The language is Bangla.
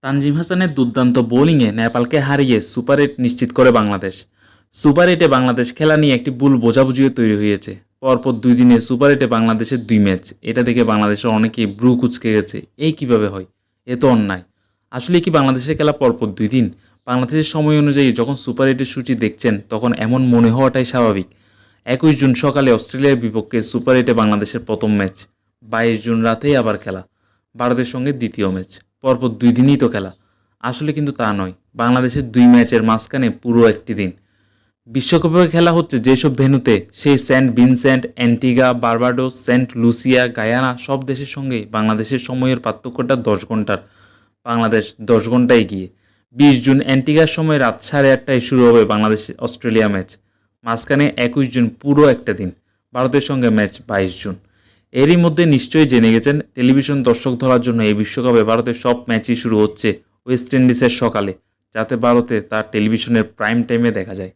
তানজিম হাসানের দুর্দান্ত বোলিংয়ে নেপালকে হারিয়ে সুপার 8 নিশ্চিত করে বাংলাদেশ। সুপার 8-এ বাংলাদেশ খেলা নিয়ে একটি ভুল বোঝাবুঝিও তৈরি হয়েছে। পরপর 2 দিনে সুপার 8-এ বাংলাদেশের 2 ম্যাচ, এটা দেখে বাংলাদেশের অনেকেই ব্রু কুঁচকে গেছে। এই কিভাবে হয়? এ তো অন্যায়। আসলে কি বাংলাদেশের খেলা পরপর 2 দিন? বাংলাদেশের সময় অনুযায়ী যখন সুপার 8-এর সূচি দেখছেন তখন এমন মনে হওয়াটাই স্বাভাবিক। 21 জুন সকালে অস্ট্রেলিয়ার বিপক্ষে সুপার 8-এ বাংলাদেশের প্রথম ম্যাচ, 22 জুন রাতেই আবার খেলা, ভারতের সঙ্গে দ্বিতীয় ম্যাচ। পরপর 2 দিনই তো খেলা। আসলে কিন্তু তা নয়, বাংলাদেশের 2 ম্যাচের মাঝখানে পুরো একটি দিন। বিশ্বকাপে খেলা হচ্ছে যেসব ভেন্যুতে, সেই Saint Vincent, Antigua, Barbados, Saint Lucia, Guyana সব দেশের সঙ্গেই বাংলাদেশের সময়ের পার্থক্যটা 10 ঘন্টার। বাংলাদেশ 10 ঘন্টা এগিয়ে। 20 জুন অ্যান্টিগার সময় রাত 8:30টায় শুরু হবে বাংলাদেশ অস্ট্রেলিয়া ম্যাচ। মাঝখানে 21 জুন পুরো একটা দিন। ভারতের সঙ্গে ম্যাচ 22 জুন। এরই মধ্যে নিশ্চয়ই জেনে গেছেন, টেলিভিশন দর্শক ধরার জন্য এই বিশ্বকাপে ভারতের সব ম্যাচই শুরু হচ্ছে ওয়েস্ট ইন্ডিজের সকালে, যাতে ভারতে তার টেলিভিশনের প্রাইম টাইমে দেখা যায়।